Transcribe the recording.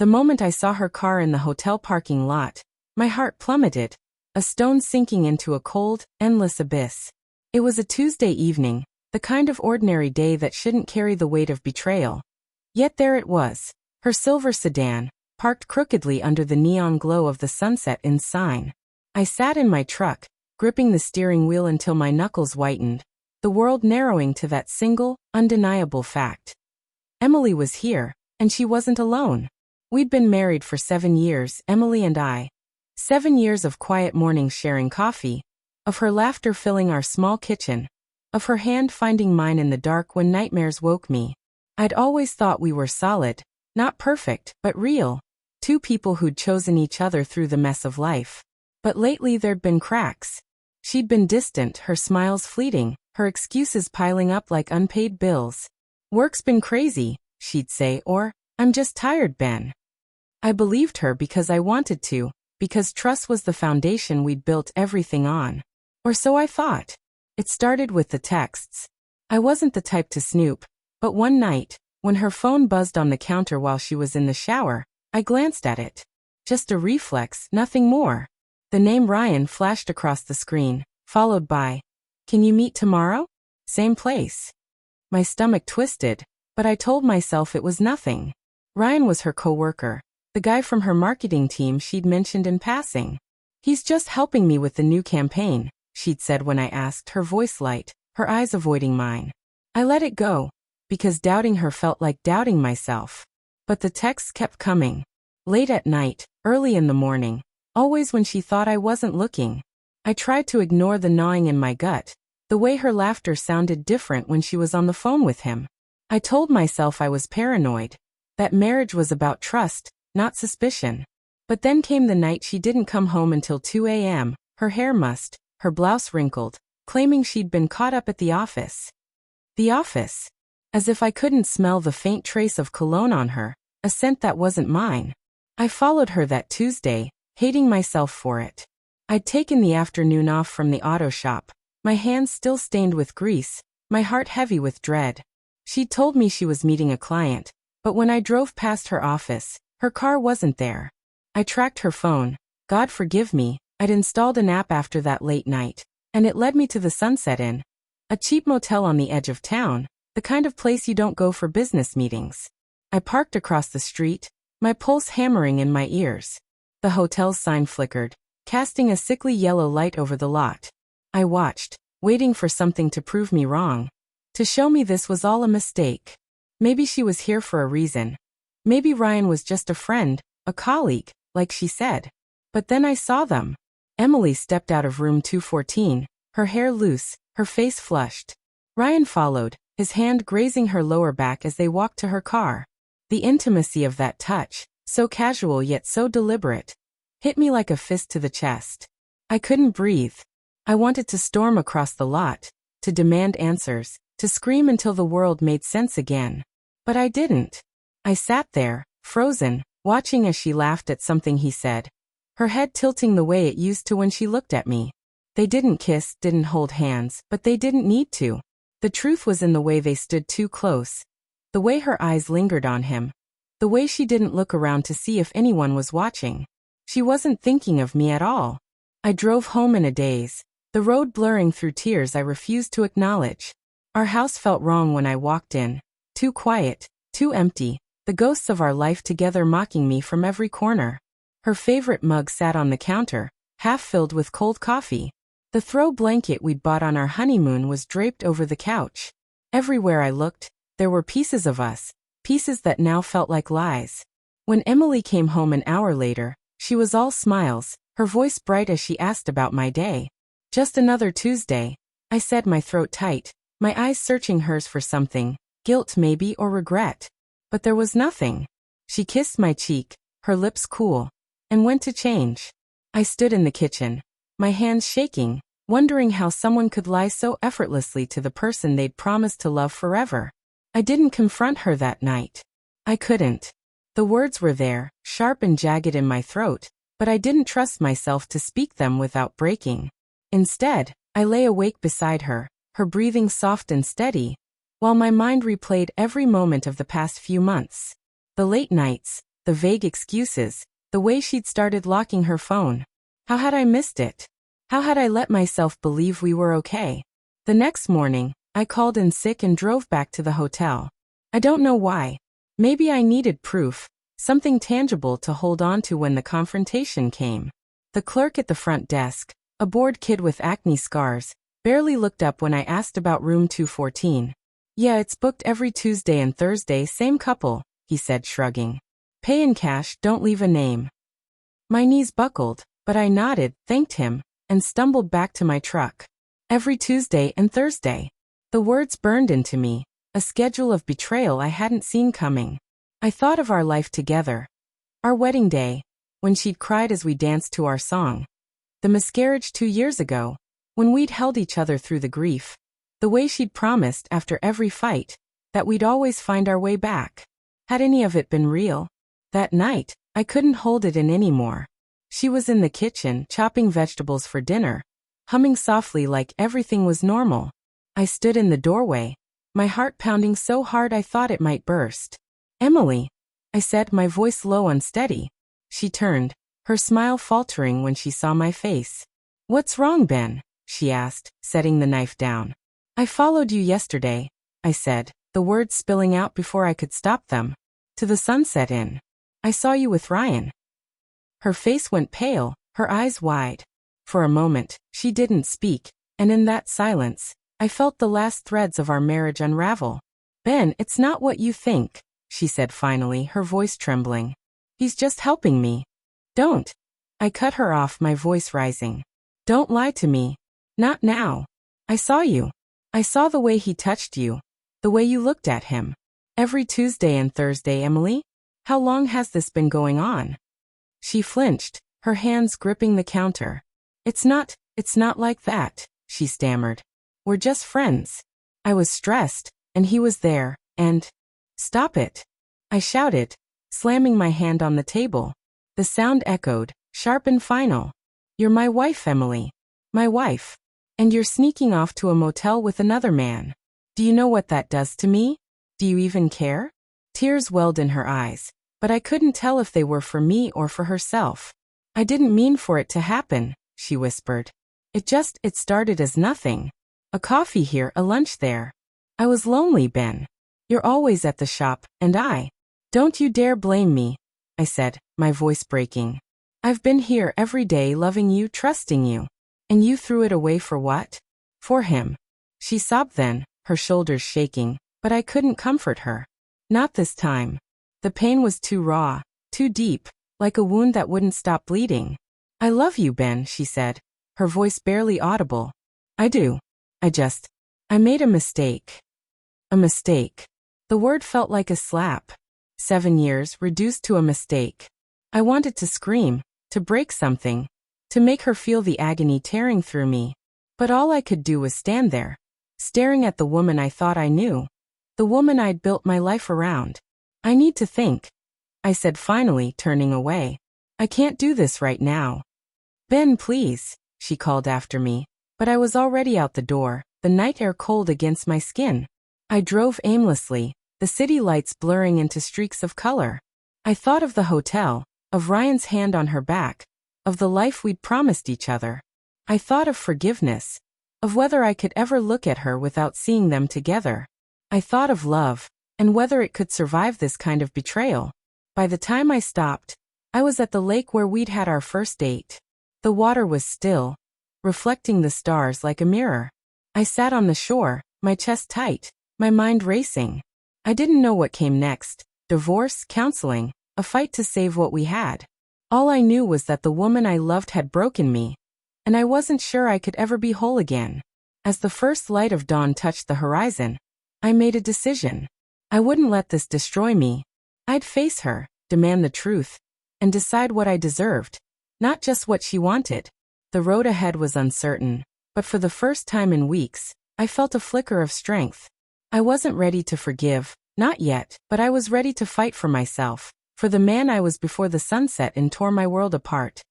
The moment I saw her car in the hotel parking lot, my heart plummeted, a stone sinking into a cold, endless abyss. It was a Tuesday evening, the kind of ordinary day that shouldn't carry the weight of betrayal. Yet there it was, her silver sedan, parked crookedly under the neon glow of the sunset in sign. I sat in my truck, gripping the steering wheel until my knuckles whitened, the world narrowing to that single, undeniable fact. Emily was here, and she wasn't alone. We'd been married for 7 years, Emily and I. 7 years of quiet mornings sharing coffee, of her laughter filling our small kitchen, of her hand finding mine in the dark when nightmares woke me. I'd always thought we were solid, not perfect, but real. 2 people who'd chosen each other through the mess of life. But lately there'd been cracks. She'd been distant, her smiles fleeting, her excuses piling up like unpaid bills. "Work's been crazy," she'd say, or, "I'm just tired, Ben." I believed her because I wanted to, because trust was the foundation we'd built everything on. Or so I thought. It started with the texts. I wasn't the type to snoop, but one night, when her phone buzzed on the counter while she was in the shower, I glanced at it. Just a reflex, nothing more. The name Ryan flashed across the screen, followed by, "Can you meet tomorrow? Same place." My stomach twisted, but I told myself it was nothing. Ryan was her coworker, the guy from her marketing team she'd mentioned in passing. "He's just helping me with the new campaign," she'd said when I asked, her voice light, her eyes avoiding mine. I let it go, because doubting her felt like doubting myself. But the texts kept coming. Late at night, early in the morning, always when she thought I wasn't looking. I tried to ignore the gnawing in my gut, the way her laughter sounded different when she was on the phone with him. I told myself I was paranoid, that marriage was about trust, not suspicion. But then came the night she didn't come home until 2 a.m., her hair mussed, her blouse wrinkled, claiming she'd been caught up at the office. The office. As if I couldn't smell the faint trace of cologne on her, a scent that wasn't mine. I followed her that Tuesday, hating myself for it. I'd taken the afternoon off from the auto shop, my hands still stained with grease, my heart heavy with dread. She'd told me she was meeting a client, but when I drove past her office, her car wasn't there. I tracked her phone. God forgive me, I'd installed an app after that late night, and it led me to the Sunset Inn, a cheap motel on the edge of town, the kind of place you don't go for business meetings. I parked across the street, my pulse hammering in my ears. The hotel's sign flickered, casting a sickly yellow light over the lot. I watched, waiting for something to prove me wrong, to show me this was all a mistake. Maybe she was here for a reason. Maybe Ryan was just a friend, a colleague, like she said. But then I saw them. Emily stepped out of room 214, her hair loose, her face flushed. Ryan followed, his hand grazing her lower back as they walked to her car. The intimacy of that touch, so casual yet so deliberate, hit me like a fist to the chest. I couldn't breathe. I wanted to storm across the lot, to demand answers, to scream until the world made sense again. But I didn't. I sat there, frozen, watching as she laughed at something he said, her head tilting the way it used to when she looked at me. They didn't kiss, didn't hold hands, but they didn't need to. The truth was in the way they stood too close, the way her eyes lingered on him, the way she didn't look around to see if anyone was watching. She wasn't thinking of me at all. I drove home in a daze, the road blurring through tears I refused to acknowledge. Our house felt wrong when I walked in, too quiet, too empty, the ghosts of our life together mocking me from every corner. Her favorite mug sat on the counter, half filled with cold coffee. The throw blanket we'd bought on our honeymoon was draped over the couch. Everywhere I looked, there were pieces of us, pieces that now felt like lies. When Emily came home an hour later, she was all smiles, her voice bright as she asked about my day. "Just another Tuesday," I said, my throat tight, my eyes searching hers for something, guilt maybe or regret. But there was nothing. She kissed my cheek, her lips cool, and went to change. I stood in the kitchen, my hands shaking, wondering how someone could lie so effortlessly to the person they'd promised to love forever. I didn't confront her that night. I couldn't. The words were there, sharp and jagged in my throat, but I didn't trust myself to speak them without breaking. Instead, I lay awake beside her, her breathing soft and steady, while my mind replayed every moment of the past few months. The late nights, the vague excuses, the way she'd started locking her phone. How had I missed it? How had I let myself believe we were okay? The next morning, I called in sick and drove back to the hotel. I don't know why. Maybe I needed proof, something tangible to hold on to when the confrontation came. The clerk at the front desk, a bored kid with acne scars, barely looked up when I asked about room 214. Yeah, it's booked every Tuesday and Thursday, same couple, he said, shrugging. Pay in cash, don't leave a name. My knees buckled, but I nodded, thanked him, and stumbled back to my truck. Every Tuesday and Thursday. The words burned into me, a schedule of betrayal I hadn't seen coming. I thought of our life together. Our wedding day, when she'd cried as we danced to our song. The miscarriage 2 years ago, when we'd held each other through the grief. The way she'd promised after every fight, that we'd always find our way back. Had any of it been real? That night, I couldn't hold it in anymore. She was in the kitchen, chopping vegetables for dinner, humming softly like everything was normal. I stood in the doorway, my heart pounding so hard I thought it might burst. Emily, I said, my voice low, unsteady. She turned, her smile faltering when she saw my face. What's wrong, Ben? She asked, setting the knife down. I followed you yesterday, I said, the words spilling out before I could stop them. To the Sunset Inn. I saw you with Ryan. Her face went pale, her eyes wide. For a moment, she didn't speak, and in that silence, I felt the last threads of our marriage unravel. Ben, it's not what you think, she said finally, her voice trembling. He's just helping me. Don't. I cut her off, my voice rising. Don't lie to me. Not now. I saw you. I saw the way he touched you. The way you looked at him. Every Tuesday and Thursday, Emily? How long has this been going on? She flinched, her hands gripping the counter. It's not like that, she stammered. We're just friends. I was stressed, and he was there, and... Stop it. I shouted, slamming my hand on the table. The sound echoed, sharp and final. You're my wife, Emily. My wife. And you're sneaking off to a motel with another man. Do you know what that does to me? Do you even care? Tears welled in her eyes, but I couldn't tell if they were for me or for herself. I didn't mean for it to happen, she whispered. It started as nothing. A coffee here, a lunch there. I was lonely, Ben. You're always at the shop, and I. Don't you dare blame me, I said, my voice breaking. I've been here every day, loving you, trusting you. And you threw it away for what? For him. She sobbed then, her shoulders shaking, but I couldn't comfort her. Not this time. The pain was too raw, too deep, like a wound that wouldn't stop bleeding. I love you, Ben, she said, her voice barely audible. I do. I made a mistake. A mistake. The word felt like a slap. 7 years reduced to a mistake. I wanted to scream, to break something, to make her feel the agony tearing through me. But all I could do was stand there, staring at the woman I thought I knew. The woman I'd built my life around. I need to think, I said finally, turning away. I can't do this right now. Ben, please, she called after me, but I was already out the door, the night air cold against my skin. I drove aimlessly, the city lights blurring into streaks of color. I thought of the hotel, of Ryan's hand on her back, of the life we'd promised each other. I thought of forgiveness, of whether I could ever look at her without seeing them together. I thought of love, and whether it could survive this kind of betrayal. By the time I stopped, I was at the lake where we'd had our first date. The water was still, reflecting the stars like a mirror. I sat on the shore, my chest tight, my mind racing. I didn't know what came next, divorce, counseling, a fight to save what we had. All I knew was that the woman I loved had broken me, and I wasn't sure I could ever be whole again. As the first light of dawn touched the horizon, I made a decision. I wouldn't let this destroy me. I'd face her, demand the truth, and decide what I deserved, not just what she wanted. The road ahead was uncertain, but for the first time in weeks, I felt a flicker of strength. I wasn't ready to forgive, not yet, but I was ready to fight for myself, for the man I was before the sunset and tore my world apart.